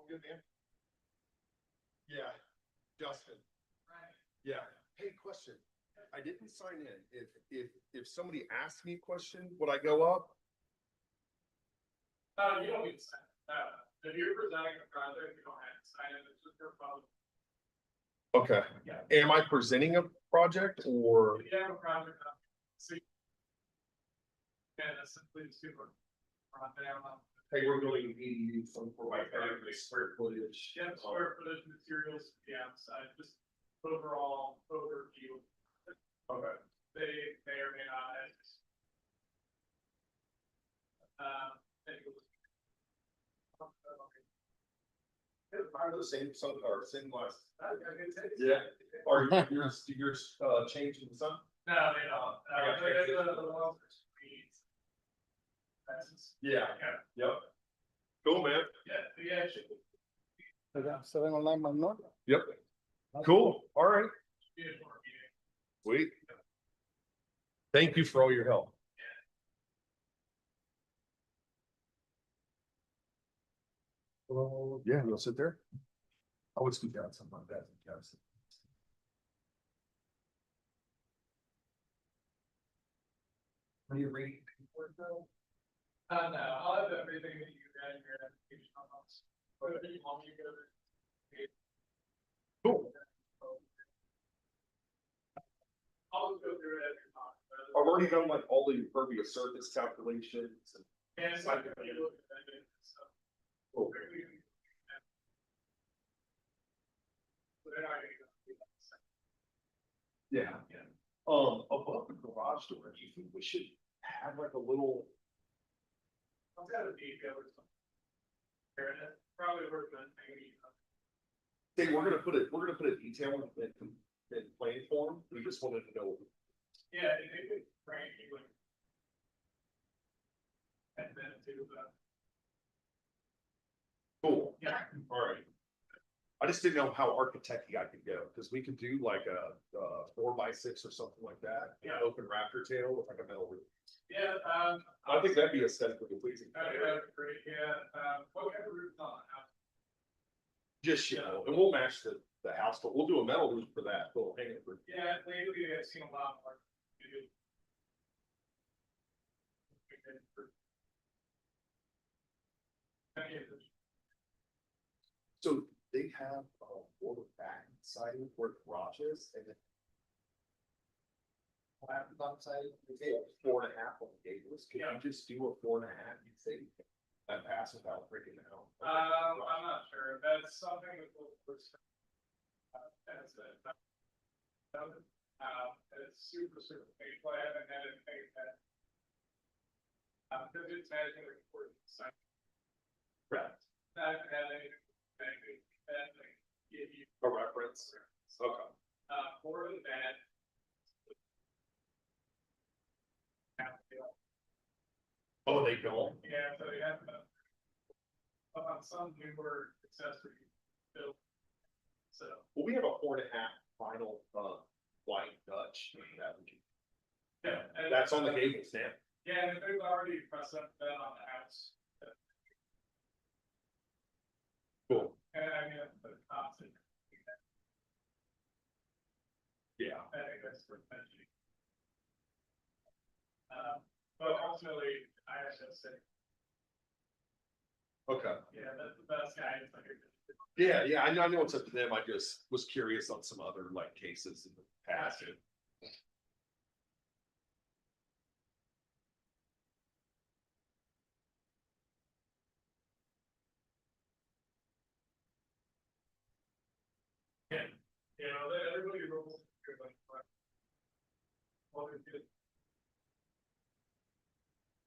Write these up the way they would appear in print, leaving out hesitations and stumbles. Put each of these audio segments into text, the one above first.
good, man? Yeah, Justin. Yeah. Hey, question. I didn't sign in. If somebody asked me a question, would I go up? You don't need to sign. If you're presenting a project, you don't have to sign it. It's just your phone. Okay. Yeah. Am I presenting a project or? If you have a project, see. And that's simply the super. Hey, we're building EDU from for like square footage. Yeah, square footage materials, yeah, side, just overall overview. Okay. They may or may not have. Are the same, some are same lines. Yeah. Are yours changing some? No, they don't. They're the ones that speeds. Yeah. Yep. Cool, man. Yeah. Se ven online más, ¿no? Yep. Cool. All right. Sweet. Thank you for all your help. Yeah, you'll sit there. I would scoot down something like that. Are you reading? No, I'll have everything that you got in your application on us. Whatever you want me to go to. Cool. I'll just go through it every time. I've already done like all the impervious surface calculations. And it's like, if you look at that, so. Cool. So they're not gonna do that. Yeah. Above the garage door, do you think we should have like a little? I've got a detail or something. Probably worth it, maybe. Hey, we're gonna put a detail in plain form. We just wanted to know. Yeah, it could, right, you would. And then to, Cool. yeah. All right. I just didn't know how architecty I could go, because we could do like a 4x6 or something like that. Yeah. Open rafter tail with like a metal roof. Yeah, I think that'd be aesthetically pleasing. that'd be great, yeah, what kind of roof on the house? Just, and we'll match the house, but we'll do a metal roof for that, little hanging roof. Yeah, lately I've seen a lot more. So they have forward back siding where the garage is, and then. Outside, they have 4.5 on the gables. Can you just do a 4.5? You think that pass without breaking it out? I'm not sure, that's something that we'll. That's it. It's super painful, I haven't had it made that. Because it's managing the report. Right. I haven't had anything that give you. A reference. Okay. For the bad. Oh, they don't. Yeah, so they have on some newer accessory built. So. Well, we have a 4.5 final white Dutch. Yeah. and- That's on the gable stand. Yeah, and they've already pressed up that on the house. Cool. And I mean, the cost. Yeah. I think that's worth mentioning. But ultimately, I have to say, Okay. yeah, that's the best guy. It's like Yeah, I know it's up to them. I just was curious on some other like cases in the past. you know, everybody rolls. Well, it's good.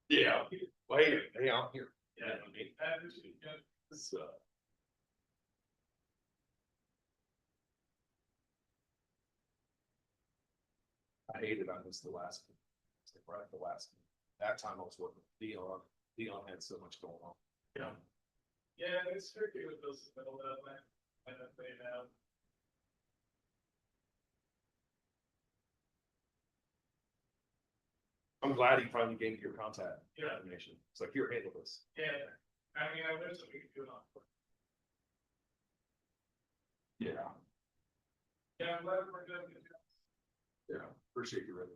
Yeah. Wait, hey, I'm here. Yeah, I mean, that is good. it's, I hated I missed the last one. It's like right at the last one. That time I was working with Dion. Dion had so much going on. Yeah. Yeah, it's tricky with those middle deadline. And if they have. I'm glad he finally gave me your contact Yeah. information. It's like, here, handle this. Yeah, I mean, I wish that we could do it on. Yeah, Yeah, whatever we're doing. yeah, appreciate you, Rick.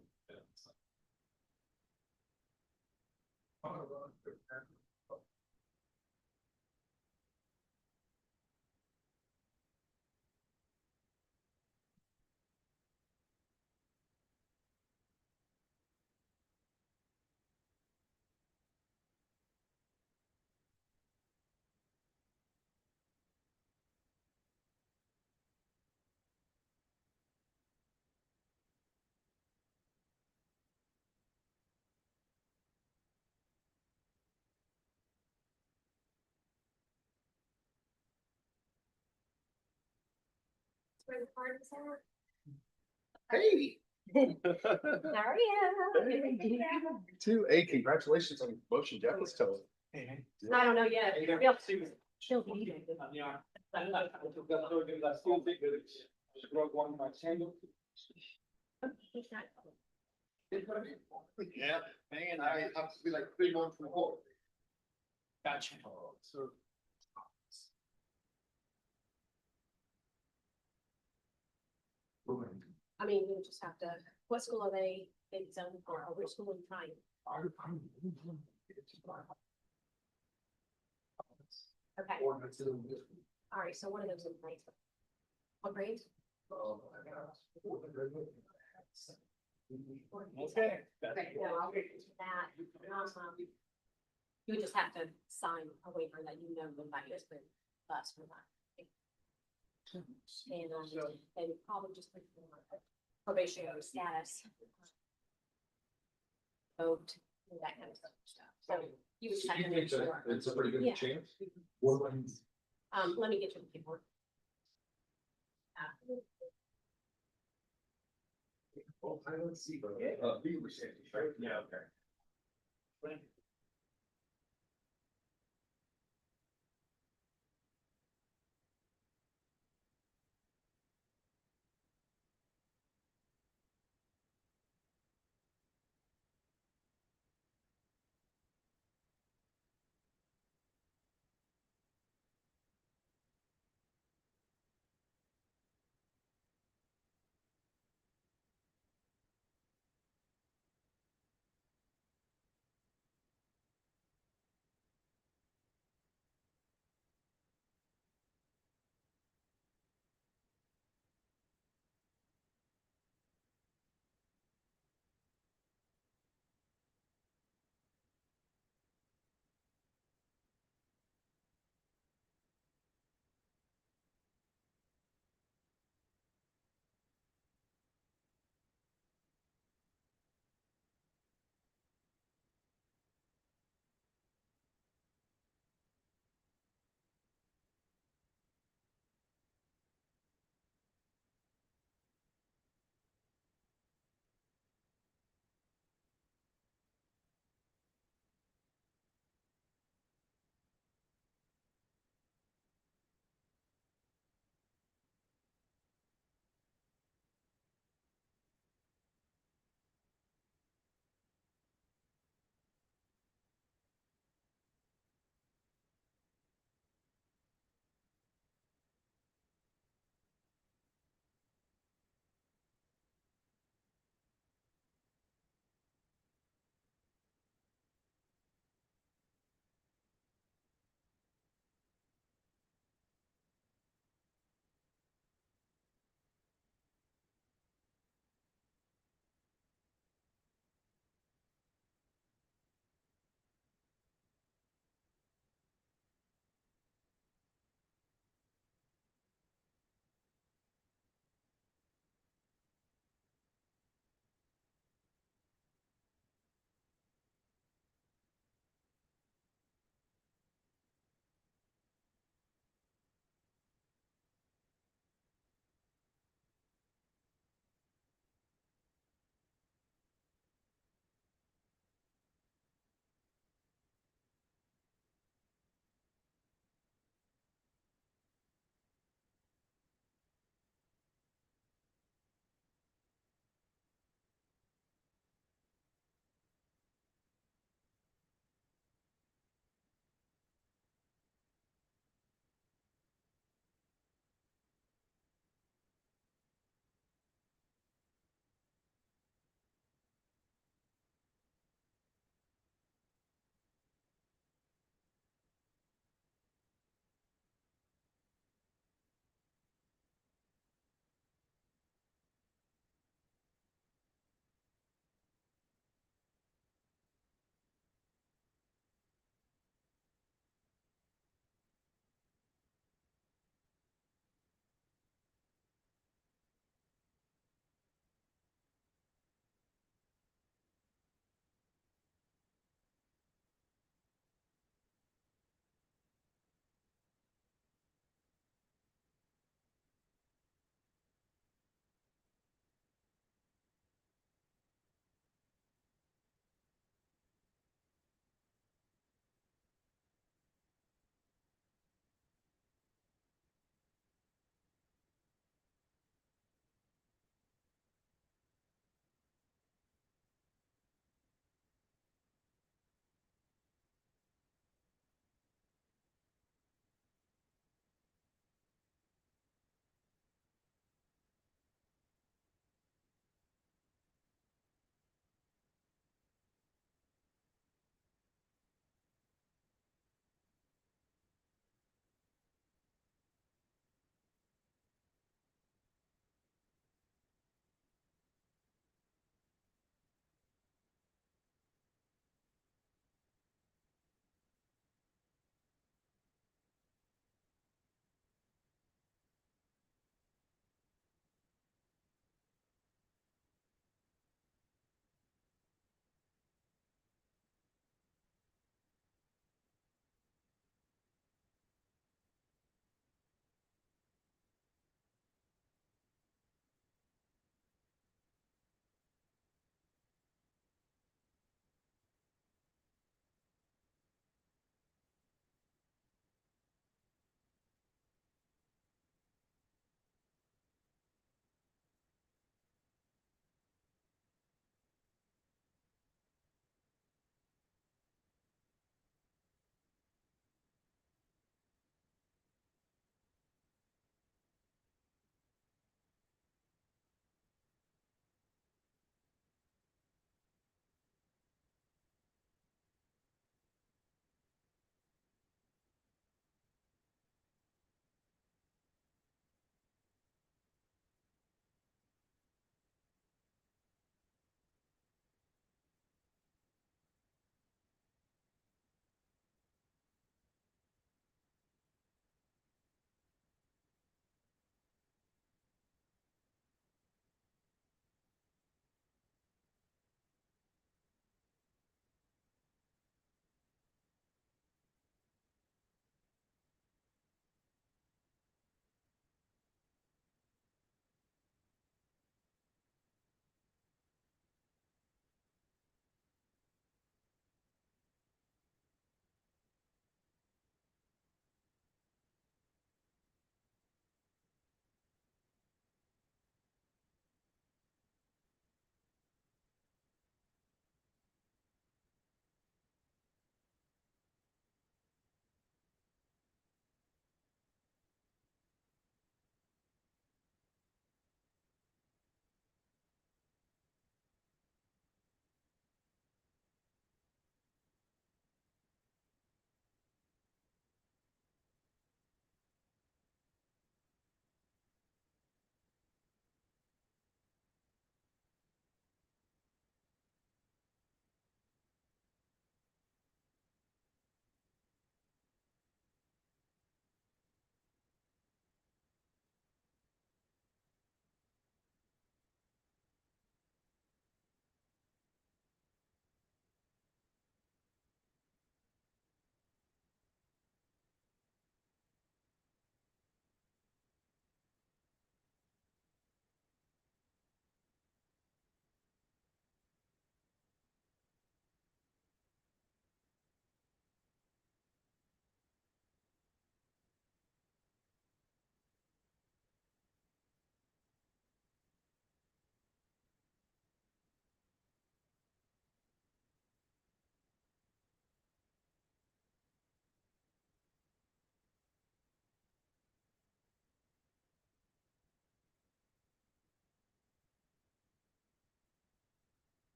Where the party's at. Hey. How are you? Too, hey, congratulations on the promotion, Jeff was telling. I don't know yet. Yep. She'll be eating. Yeah, man, I have to be like 3 months from home. Gotcha. So. I mean, you just have to, what school are they in zone for, or which school are you trying? Okay, all right, so one of those in grade. What grade? Okay. Okay, no, I'll get into that. You would just have to sign a waiver that you know the value is with us for that. And they would probably just put probationary status. Vote, and that kind of stuff. So you would just have to make sure. It's a pretty Yeah. good chance. Let me get you the paperwork. Well, I don't see, but, we were saying, right? Yeah, okay.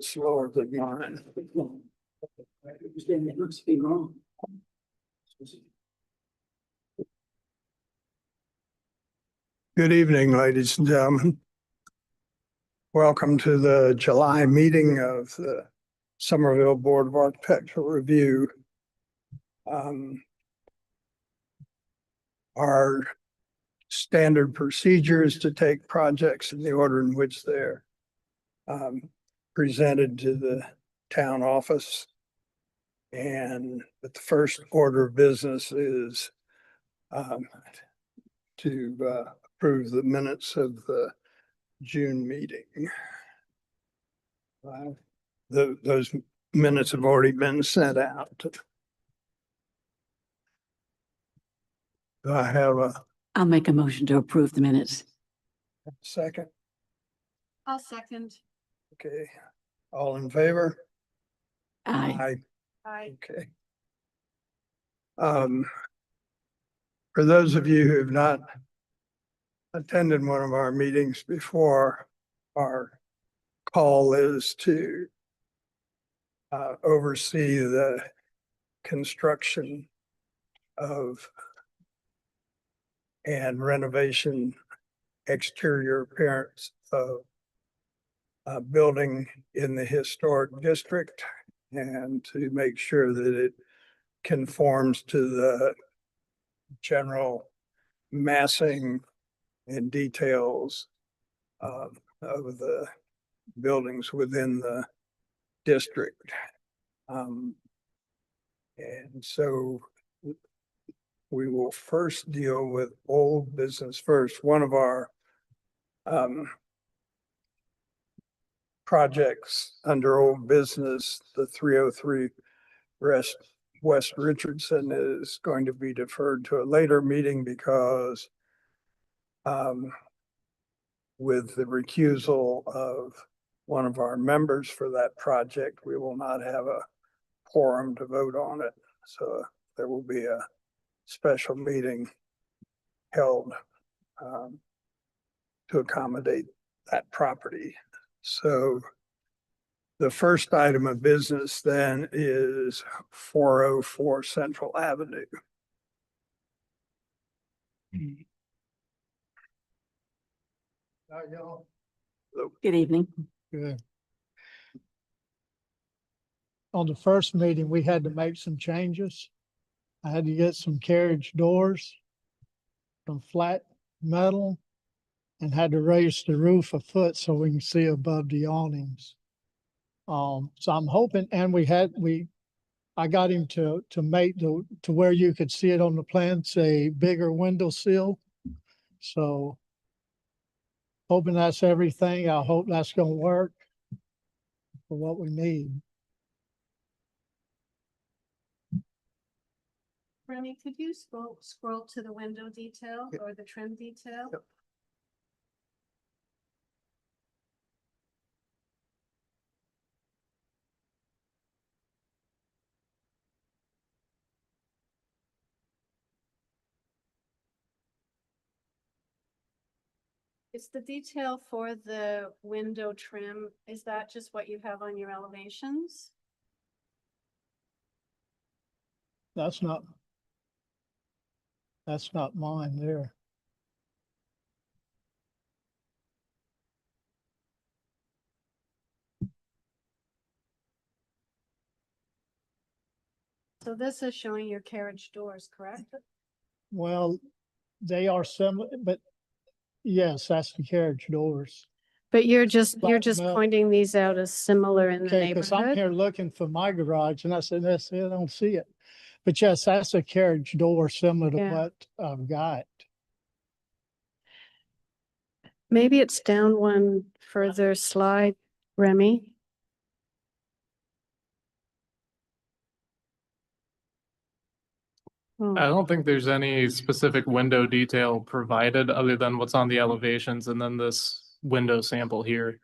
Slower than mine. It must be wrong. Good evening, ladies and gentlemen. Welcome to the July meeting of the Somerville Board of Architectural Review. Our standard procedure is to take projects in the order in which they're presented to the town office. And but the first order of business is to approve the minutes of the June meeting. Those minutes have already been sent out. Do I have a I'll make a motion to approve the minutes. second? I'll second. Okay, all in favor? Aye. Aye. Okay. For those of you who have not attended one of our meetings before, our call is to oversee the construction of and renovation exterior appearance of a building in the historic district, and to make sure that it conforms to the general massing and details of the buildings within the district. And so we will first deal with old business first. One of our projects under old business, the 303 West Richardson, is going to be deferred to a later meeting because with the recusal of one of our members for that project, we will not have a quorum to vote on it. So there will be a special meeting held to accommodate that property. So the first item of business then is 404 Central Avenue. Good evening. Good. On the first meeting, we had to make some changes. I had to get some carriage doors from flat metal and had to raise the roof a foot so we can see above the awnings. So I'm hoping, and I got him to make to where you could see it on the plans, a bigger window sill. So hoping that's everything. I hope that's gonna work for what we need. Remy, could you scroll to the window detail or the trim detail? Yep. Is the detail for the window trim, is that just what you have on your elevations? That's not mine there. So this is showing your carriage doors, correct? Well, they are similar, but yes, that's the carriage doors. But you're just Flat metal. pointing these out as similar in the Okay, because I'm neighborhood? here looking for my garage and I said, I don't see it. But yes, that's a carriage door similar to Yeah. what I've got. Maybe it's down one further slide, Remy. Oh, I don't think there's any specific window detail provided other than what's on the elevations and then this window sample here.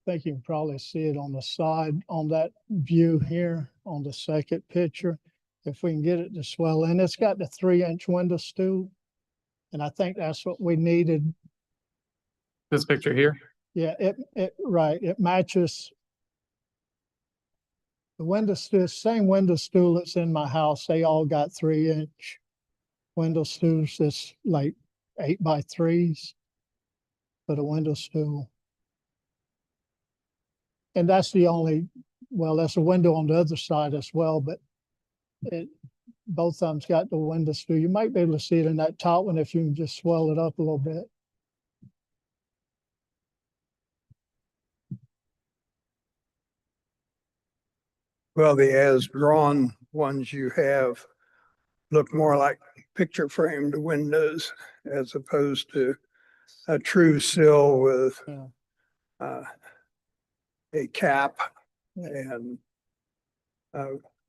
think you can probably see it on the side, on that view here, on the second picture. If we can get it to swell in, it's got the 3-inch window stool. And I think that's what we needed. This picture here. Yeah, right, it matches. The window stool, same window stool that's in my house, they all got 3-inch window stools, that's like 8x3s for the window stool. And that's the only, well, there's a window on the other side as well, but both of them's got the window stool. You might be able to see it in that top one if you can just swell it up a little bit. Well, the as-drawn ones you have look more like picture framed windows as opposed to a true sill with Yeah. a cap and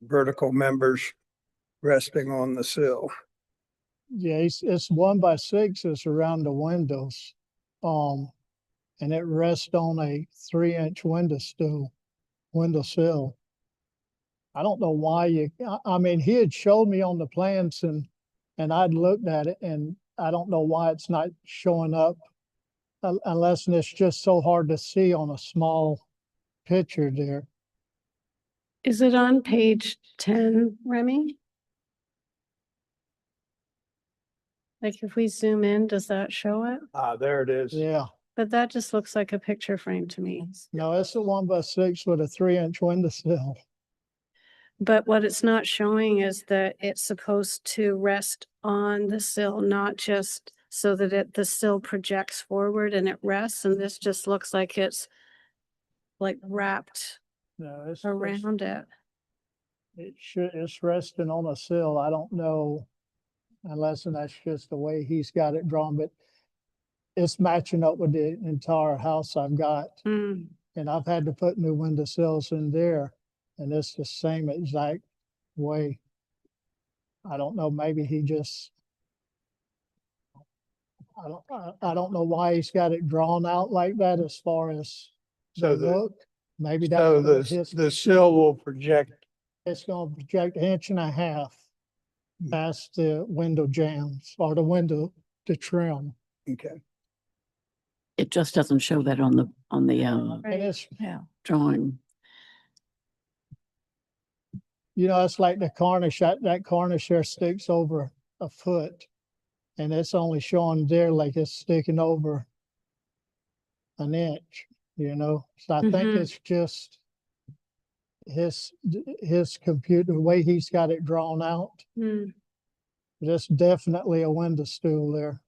vertical members resting on the sill. Yeah, it's 1x6, it's around the windows. And it rests on a 3-inch window sill. I don't know why I mean, he had showed me on the plans and I'd looked at it and I don't know why it's not showing up. Unless it's just so hard to see on a small picture there. Is it on page 10, Remy? Like if we zoom in, does that show it? There it is. Yeah, But that just looks like a picture frame to me. no, it's a 1x6 with a 3-inch window sill. But what it's not showing is that it's supposed to rest on the sill, not just so that the sill projects forward and it rests. And this just looks like it's like wrapped No, it's around it. it's resting on a sill. I don't know, unless that's just the way he's got it drawn, but it's matching up with the entire house I've got. Mm. And I've had to put new window sills in there, and it's the same exact way. I don't know, maybe he just, I don't know why he's got it drawn out like that as far as So the the, look. Maybe so that's his, the sill will project. it's gonna project 1.5 inches past the window jambs or the window to trim. Okay. It just doesn't show that on the And it's, drawing. you know, it's like the cornice, that cornice there sticks over a foot. And it's only showing there like it's sticking over 1 inch, you know? So I think Mhm. it's just his computer, the way he's got it drawn out. Mm. There's definitely a window stool there.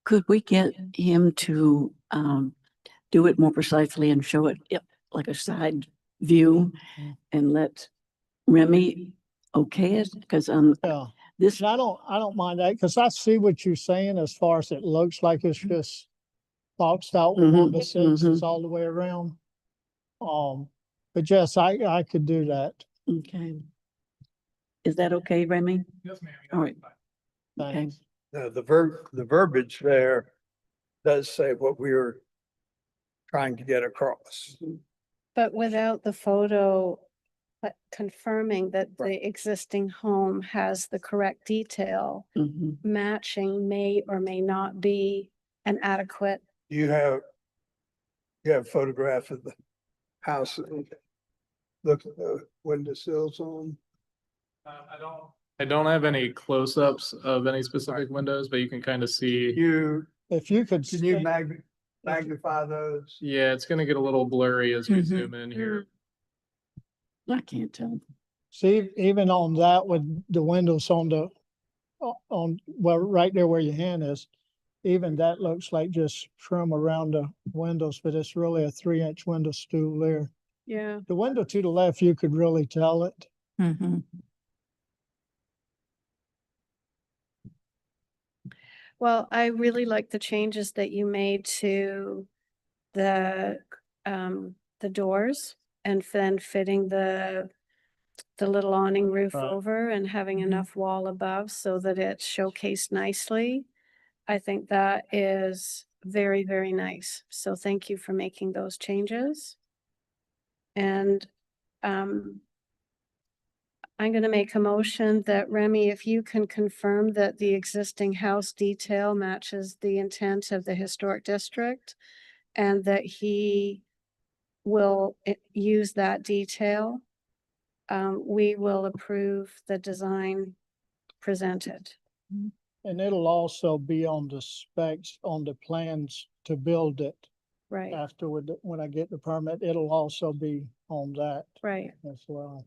Could we get him to do it more precisely and show it like a side view Mhm. and let Remy okay it? Because Yeah. this, And I don't mind that, because I see what you're saying as far as it looks like it's just boxed out with Mhm, window sixes all the way around. But yes, I could do that. okay. Is that okay, Remy? Yes, ma'am. All right. Thanks. The verbiage there does say what we were trying to get across. But without the photo confirming that the existing home has the correct detail, Mhm. matching may or may not be an adequate. You have photograph of the house. Look at the windowsills on. I don't have any close-ups of any specific windows, but you can kind of see. If you could. Can you magnify those? Yeah, it's gonna get a little blurry as we Mhm. zoom in here. I can't tell. See, even on that with the windows on well, right there where your hand is, even that looks like just trim around the windows, but it's really a 3-inch window stool there. Yeah. The window to the left, you could really tell it. Mhm. Well, I really like the changes that you made to the doors and then fitting the little awning roof Right. over and having Mhm. enough wall above so that it's showcased nicely. I think that is very, very nice. So thank you for making those changes. And I'm gonna make a motion that Remy, if you can confirm that the existing house detail matches the intent of the historic district and that he will use that detail, we will approve the design presented. And it'll also be on the specs, on the plans to build it Right, afterward. When I get the permit, it'll also be on that right. as well.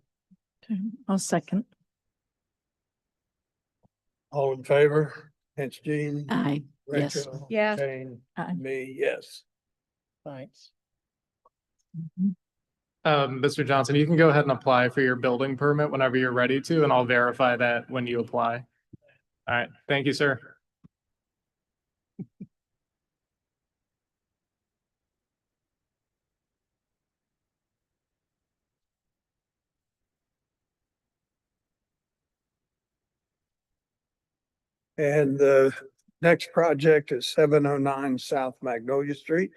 Okay, I'll second. All in favor? It's Jean. Aye, yes. Rachel. Yeah. Jane, Aye. me, yes. Thanks. Mr. Johnson, you can go ahead and apply for your building permit whenever you're ready to, and I'll verify that when you apply. All right, thank you, sir. And the next project is 709 South Magnolia Street.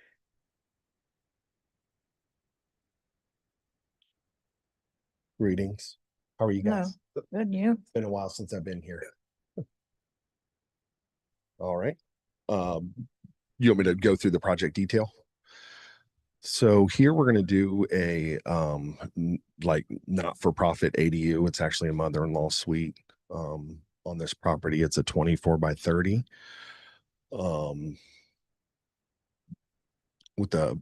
Greetings. How are you guys? Good, you? Been a while since I've been here. All right. You want me to go through the project detail? So here we're gonna do a like not-for-profit ADU. It's actually a mother-in-law suite on this property. It's a 24 by 30. With the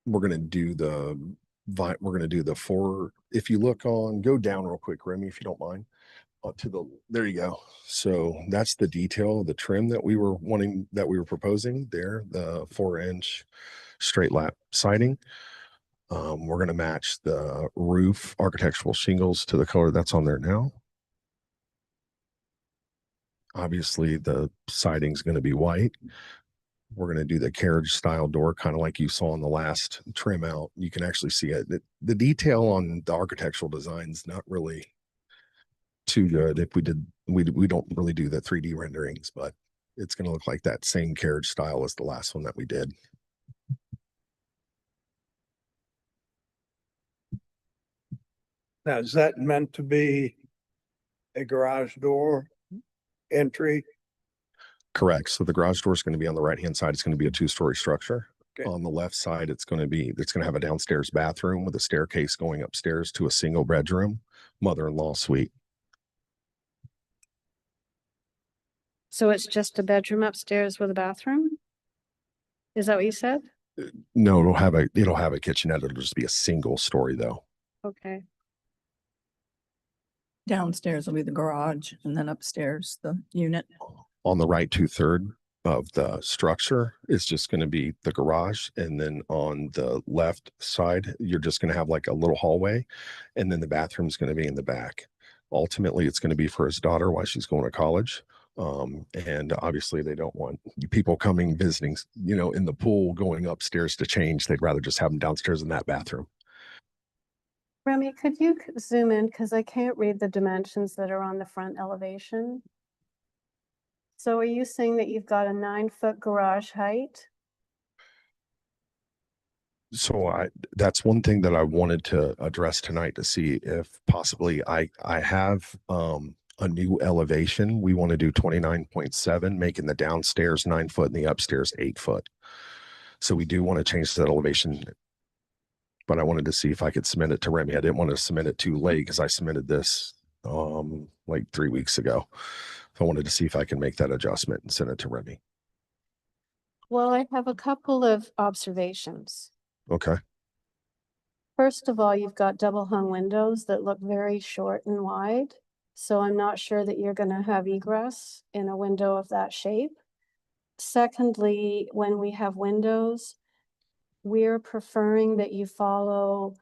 we're gonna do the four. If you look on, go down real quick, Remy, if you don't mind. There you go. So that's the detail, the trim that we were proposing there, the 4-inch straight lap siding. We're going to match the roof architectural shingles to the color that's on there now. Obviously the siding is going to be white. We're going to do the carriage style door, kind of like you saw in the last trim out. You can actually see it. The detail on the architectural design is not really too good. If we don't really do the 3D renderings, but it's going to look like that same carriage style as the last one that we did. Now, is that meant to be a garage door entry? Correct. So the garage door is going to be on the right-hand side. It's going to be a 2-story structure. Okay. On the left side, it's going to have a downstairs bathroom with a staircase going upstairs to a single bedroom, mother-in-law suite. So it's just a bedroom upstairs with a bathroom? Is that what you said? No, it'll have a kitchenette. It'll just be a single story though. Okay, Downstairs will be the garage and then upstairs, the unit. On the right 2/3 of the structure is just going to be the garage. And then on the left side, you're just going to have like a little hallway. And then the bathroom's going to be in the back. Ultimately, it's going to be for his daughter while she's going to college. And obviously they don't want people coming visiting, in the pool, going upstairs to change. They'd rather just have them downstairs in that bathroom. Remy, could you zoom in? Because I can't read the dimensions that are on the front elevation. So are you saying that you've got a 9-foot garage height? So that's one thing that I wanted to address tonight, to see if possibly I have a new elevation. We want to do 29.7, making the downstairs 9 foot and the upstairs 8 foot. So we do want to change that elevation, but I wanted to see if I could submit it to Remy. I didn't want to submit it too late because I submitted this like 3 weeks ago. So I wanted to see if I can make that adjustment and send it to Remy. Well, I have a couple of observations. Okay. First of all, you've got double hung windows that look very short and wide. So I'm not sure that you're going to have egress in a window of that shape. Secondly, when we have windows, we're preferring that you follow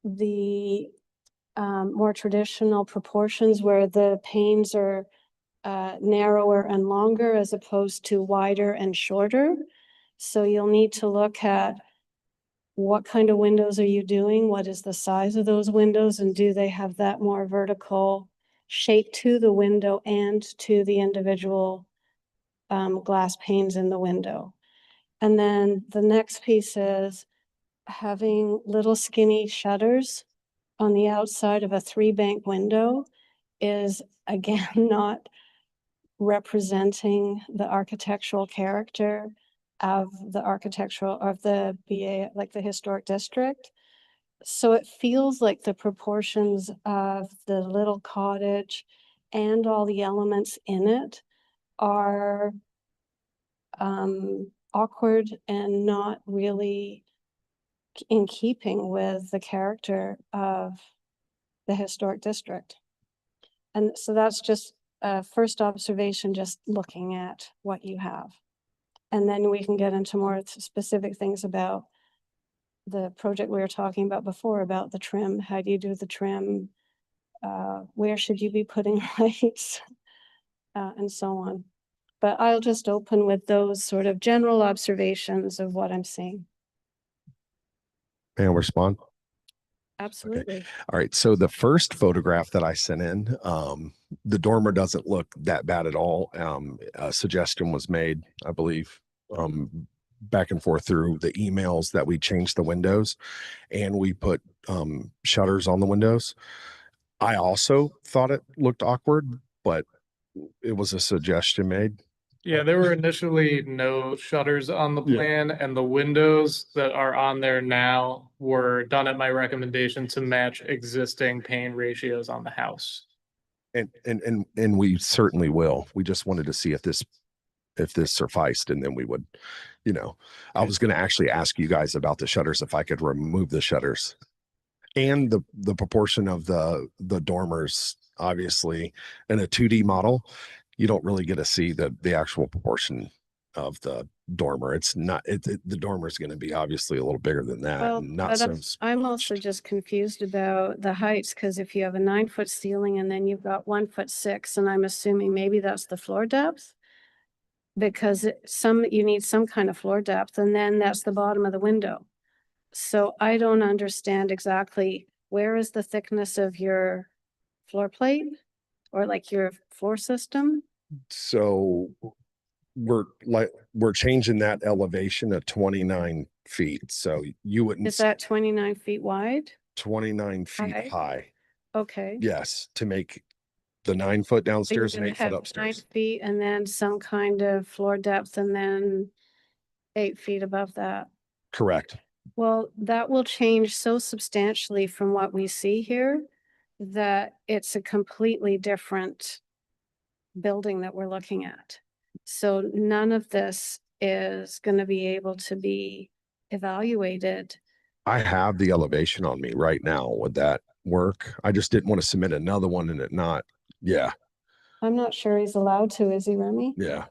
the more traditional proportions where the panes are narrower and longer as opposed to wider and shorter. So you'll need to look at what kind of windows are you doing? What is the size of those windows? And do they have that more vertical shape to the window and to the individual glass panes in the window. And then the next piece is having little skinny shutters on the outside of a 3-bank window is again not representing the architectural character of the BA, like the historic district. So it feels like the proportions of the little cottage and all the elements in it are awkward and not really in keeping with the character of the historic district. And so that's just a first observation, just looking at what you have. And then we can get into more specific things about the project we were talking about before, about the trim. How do you do the trim? Where should you be putting lights? And so on. But I'll just open with those sort of general observations of what I'm seeing. May I respond? Absolutely. All right. So the first photograph that I sent in, the dormer doesn't look that bad at all. A suggestion was made, I believe, back and forth through the emails that we changed the windows and we put shutters on the windows. I also thought it looked awkward, but it was a suggestion made. Yeah, there were initially no shutters on the Yeah. plan, and the windows that are on there now were done at my recommendation to match existing pane ratios on the house. And we certainly will. We just wanted to see if this sufficed, and then we would, I was going to actually ask you guys about the shutters, if I could remove the shutters and the proportion of the dormers. Obviously in a 2D model, you don't really get to see the actual proportion of the dormer. It's not, the dormer is going to be obviously a little bigger than that. Well, and not but so. I'm also just confused about the heights, because if you have a 9-foot ceiling and then you've got 1'6", and I'm assuming maybe that's the floor depth. Because you need some kind of floor depth, and then that's the bottom of the window. So I don't understand exactly where is the thickness of your floor plate or like your floor system. So we're changing that elevation to 29 feet. So you wouldn't. Is that 29 feet wide? 29 feet Okay. high. Okay. Yes, to make the 9 foot So you're downstairs and gonna 8 foot have 9 upstairs. feet and then some kind of floor depth and then 8 feet above that. Correct. Well, that will change so substantially from what we see here that it's a completely different building that we're looking at. So none of this is going to be able to be evaluated. I have the elevation on me right now. Would that work? I just didn't want to submit another one and it not. Yeah. I'm not sure he's allowed to, is he, Remy? Yeah.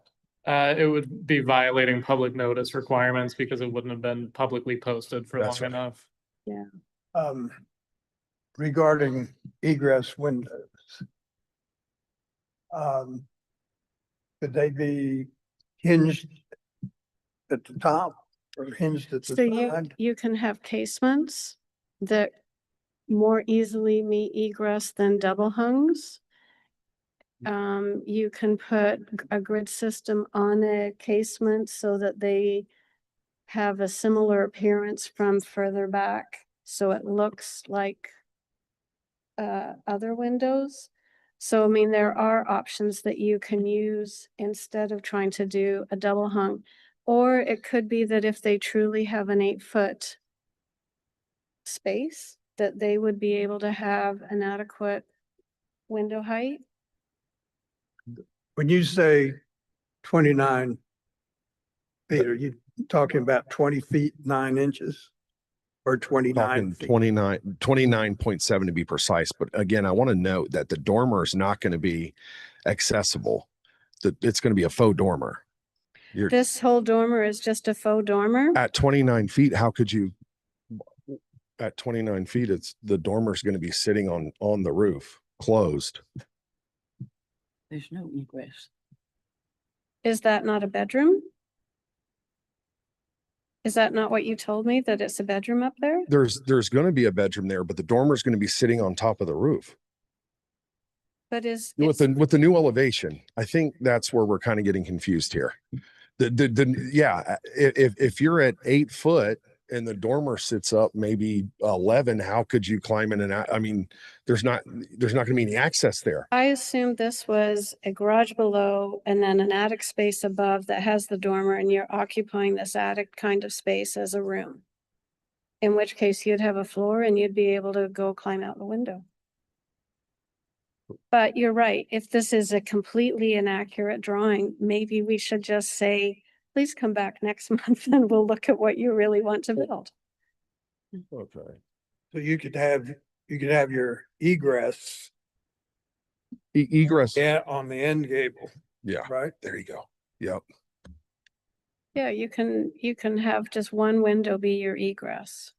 It would be violating public notice requirements because it wouldn't have been publicly posted for That's long right. enough. Yeah. Regarding egress windows. Could they be hinged at the top or hinged at the So side? you can have casements that more easily meet egress than double hungs. You can put a grid system on a casement so that they have a similar appearance from further back, so it looks like other windows. So, I mean, there are options that you can use instead of trying to do a double hung. Or it could be that if they truly have an 8-foot space, that they would be able to have an adequate window height. When you say 29 feet, are you talking about 20 feet, 9 inches? Or 29 Talking feet? 29.7 to be precise. But again, I want to note that the dormer is not going to be accessible. It's going to be a faux dormer. This whole dormer is just a faux dormer. At 29 feet, how could you? At 29 feet, the dormer is going to be sitting on the roof, closed. There's no egress. Is that not a bedroom? Is that not what you told me, that it's a bedroom up there? There's going to be a bedroom there, but the dormer is going to be sitting on top of the roof. But is, With the new elevation, I think that's where we're kind of getting confused here. Yeah, if you're at 8 foot and the dormer sits up maybe 11, how could you climb in and out? I mean, there's not gonna be any access there. I assumed this was a garage below and then an attic space above that has the dormer and you're occupying this attic kind of space as a room. In which case you'd have a floor and you'd be able to go climb out the window. But you're right, if this is a completely inaccurate drawing, maybe we should just say, please come back next month and we'll look at what you really want to build. Okay. So you could have your egress Egress, on the end gable, yeah, right? there you go. Yep. Yeah, you can have just one window be your egress.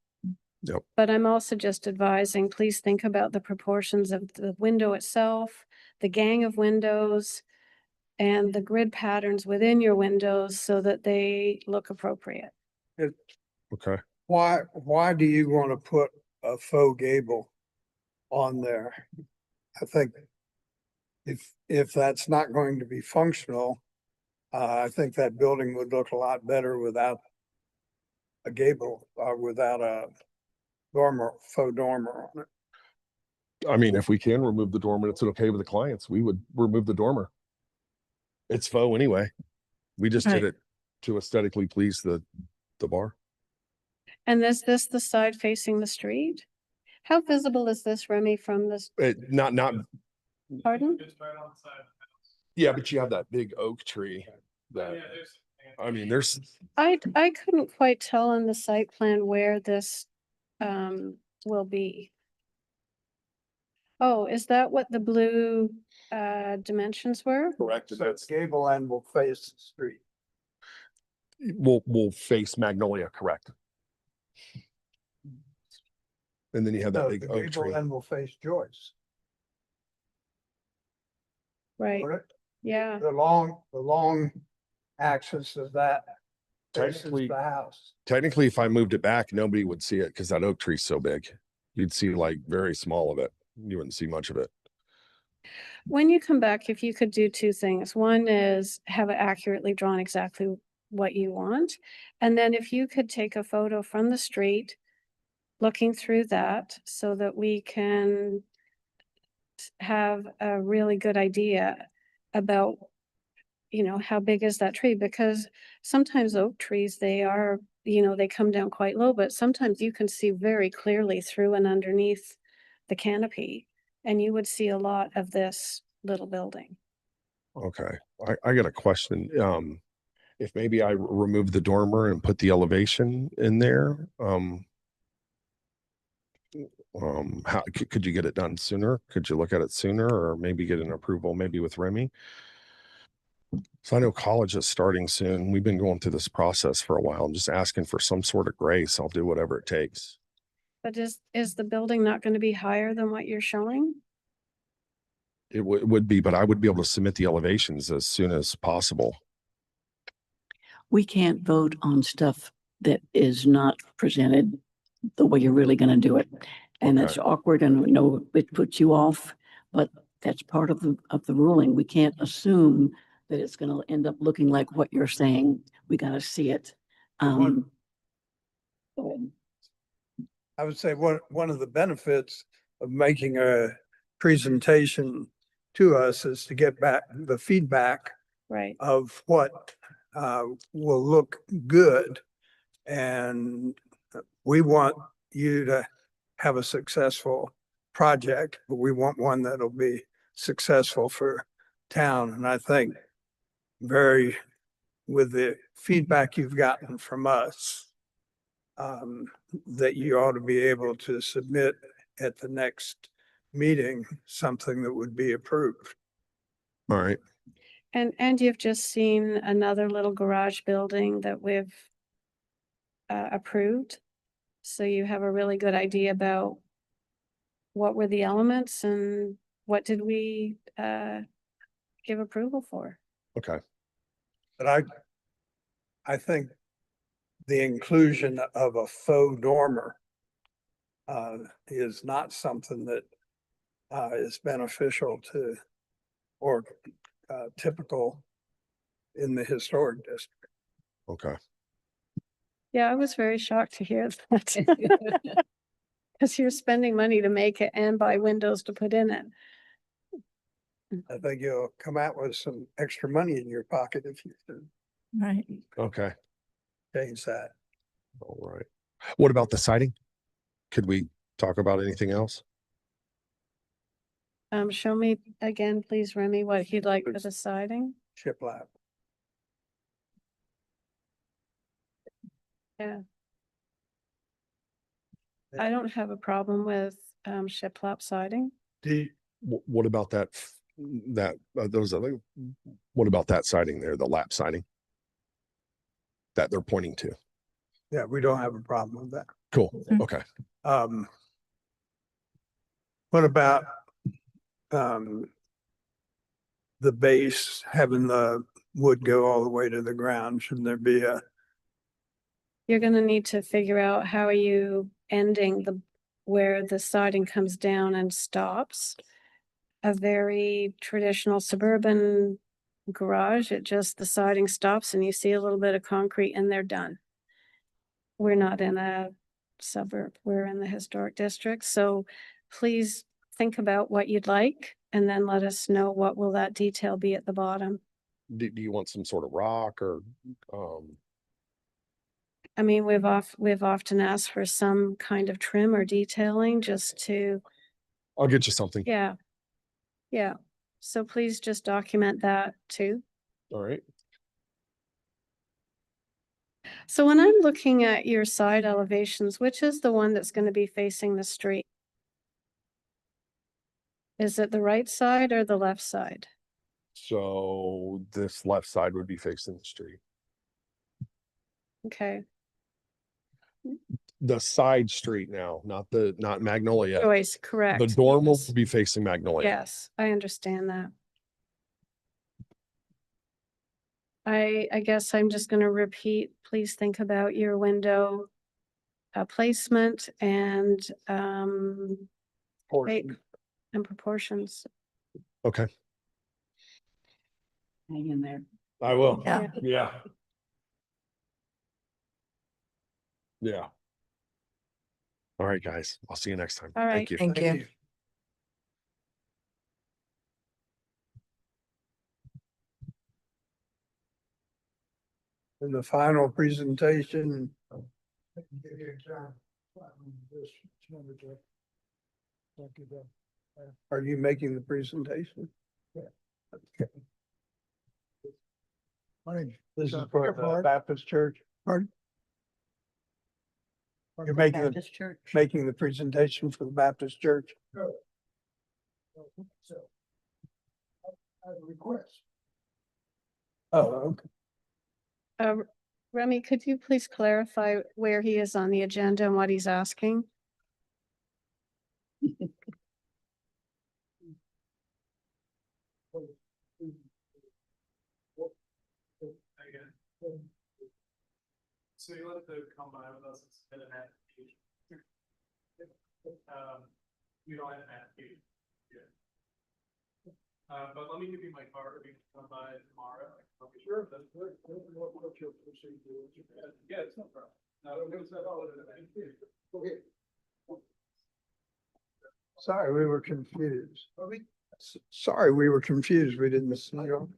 Yep. But I'm also just advising, please think about the proportions of the window itself, the gang of windows, and the grid patterns within your windows so that they look appropriate. Okay. Why do you want to put a faux gable on there? I think if that's not going to be functional, I think that building would look a lot better without a gable or without a faux dormer on it. I mean, if we can remove the dormer, it's okay with the clients, we would remove the dormer. It's faux anyway. We just did Right. it to aesthetically please the bar. And is this the side facing the street? How visible is this, Remy, from this, Not, pardon? yeah, but you have that big oak tree that, I mean, there's, I couldn't quite tell on the site plan where this will be. Oh, is that what the blue dimensions were? correct, So its gable end will face the street. we'll face Magnolia, correct. And then you have that No, big the oak tree. gable end will face Joyce. Right, Correct? yeah. The long axis of that faces Technically, the house. technically, if I moved it back, nobody would see it because that oak tree's so big. You'd see like very small of it. You wouldn't see much of it. When you come back, if you could do two things. One is have it accurately drawn exactly what you want. And then if you could take a photo from the street, looking through that so that we can have a really good idea about, how big is that tree? Because sometimes oak trees, they are, they come down quite low, but sometimes you can see very clearly through and underneath the canopy. And you would see a lot of this little building. Okay, I got a question. If maybe I remove the dormer and put the elevation in there, how could you get it done sooner? Could you look at it sooner or maybe get an approval maybe with Remy? So I know college is starting soon. We've been going through this process for a while. I'm just asking for some sort of grace. I'll do whatever it takes. But is the building not going to be higher than what you're showing? It would be, but I would be able to submit the elevations as soon as possible. We can't vote on stuff that is not presented the way you're really gonna do it. And it's awkward and we know it puts you off, but that's part of the ruling. We can't assume that it's gonna end up looking like what you're saying. We gotta see it. Go ahead. I would say one of the benefits of making a presentation to us is to get back the feedback Right. of what will look good. And we want you to have a successful project, but we want one that'll be successful for town. And I think with the feedback you've gotten from us, that you ought to be able to submit at the next meeting, something that would be approved. All right. And you've just seen another little garage building that we've approved. So you have a really good idea about what were the elements and what did we give approval for. Okay. But I think the inclusion of a faux dormer is not something that is beneficial to or typical in the historic district. Okay. Yeah, I was very shocked to hear that. Because you're spending money to make it and buy windows to put in it. I think you'll come out with some extra money in your pocket if you can Right. Okay. change that. All right. What about the siding? Could we talk about anything else? Show me again, please, Remy, what he'd like for the siding. Shiplap. Yeah. I don't have a problem with shiplap siding. What about that, what about that siding there, the lap siding? That they're pointing to? Yeah, we don't have a problem with that. Cool. Okay. What about the base, having the wood go all the way to the ground? Shouldn't there be You're gonna need to figure out how are you ending where the siding comes down and stops. A very traditional suburban garage, the siding stops and you see a little bit of concrete and they're done. We're not in a suburb, we're in the historic district, so please think about what you'd like and then let us know what will that detail be at the bottom. Do you want some sort of rock or, I mean, we've often asked for some kind of trim or detailing just to, I'll get you something. yeah. Yeah, so please just document that too. All right. So when I'm looking at your side elevations, which is the one that's gonna be facing the street? Is it the right side or the left side? So this left side would be facing the street. Okay, The side street now, not Magnolia. Joyce, The correct. dorm will Yes. be facing Magnolia. Yes, I understand that. I guess I'm just gonna repeat, please think about your window placement and shape and proportions. Okay, Hang in there. I will. Yeah. Yeah. Yeah. All right, guys. I'll see you next time. All right. Thank you. Thank you. in the final presentation? Are you making the presentation? Okay. This is for the Baptist Church. Pardon? You're making the, Baptist Church. making the presentation for the Baptist Church? Oh, okay. Remy, could you please clarify where he is on the agenda and what he's asking? So you have to come by with us and submit an application. You don't have an application yet. But let me give you my card, we can come by tomorrow. Sure. What's your procedure? Yeah, it's no problem. Sorry, we were confused. Sorry, we were confused. We didn't see you.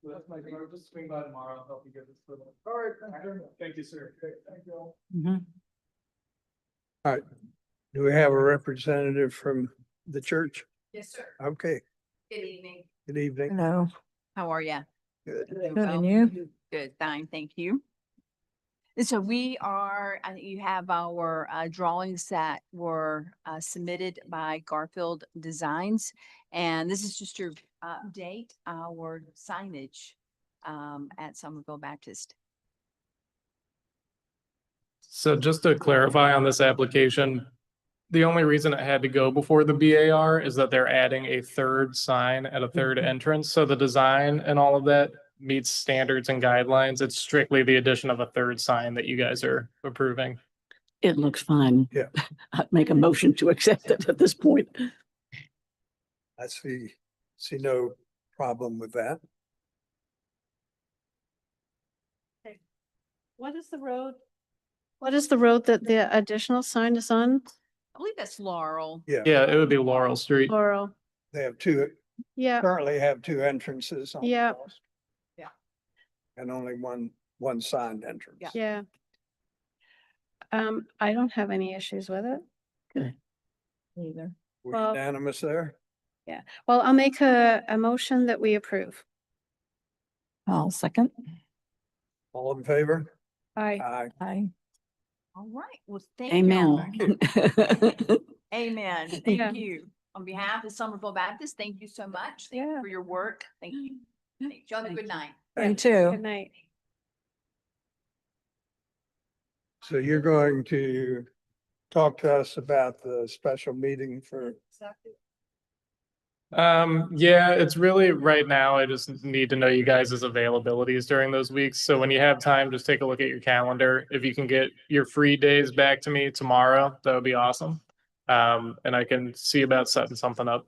That's my card, just swing by tomorrow, I'll help you get this. All right. Thank you, sir. Thank you all. Mhm. All right. Do we have a representative from the church? Yes, sir. Okay, Good evening. good evening. Hello. How are you? Good. Good, and you? Good, fine, thank you. And so we are, I think you have our drawings that were submitted by Garfield Designs. And this is just to update our signage at Somerville Baptist. So just to clarify on this application, the only reason it had to go before the BAR is that they're adding a third sign at a third entrance. So the design and all of that meets standards and guidelines. It's strictly the addition of a third sign that you guys are approving. It looks fine. Yeah. I'd make a motion to accept it at this point. I see no problem with that. What is the road? What is the road that the additional sign is on? I believe that's Laurel. Yeah, Yeah, it would be Laurel Street. Laurel. they have Yeah, currently have two entrances. on the Yeah. house. Yeah. And only one signed entrance. Yeah. yeah. I don't have any issues with it. Either. We're Well- unanimous there. Well, I'll make a motion that we approve. I'll second. All in favor? Aye. Aye. Aye. All right. Well, thank you. Amen. Amen. Yeah. Thank you. On behalf of Somerville Baptist, thank you so much. Thank you Yeah. for your work. Thank you. Thank you. Have a good night. You too. Good night. So you're going to talk to us about the special meeting for, Yeah, it's really right now, I just need to know you guys' availabilities during those weeks. So when you have time, just take a look at your calendar. If you can get your free days back to me tomorrow, that would be awesome. And I can see about setting something up.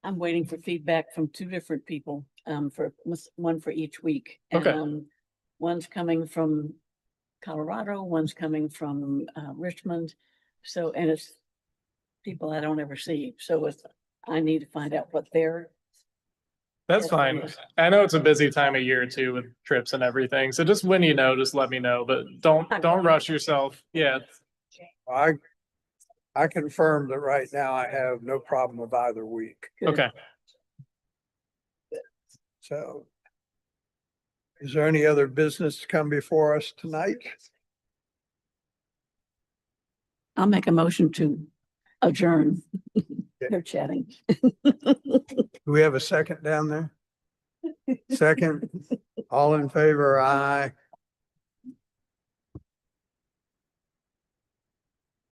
I'm waiting for feedback from two different people, one for each week. Okay. One's coming from Colorado, one's coming from Richmond. So, and it's people I don't ever see. So I need to find out what their. That's Yes, fine. yes. I know it's a busy time of year too with trips and everything. So just when you know, just let me know, but don't rush yourself. Yeah. I confirm that right now I have no problem with either week. Good. Okay. So is there any other business to come before us tonight? I'll make a motion to adjourn. They're chatting. Do we have a second down there? Second, all in favor, aye.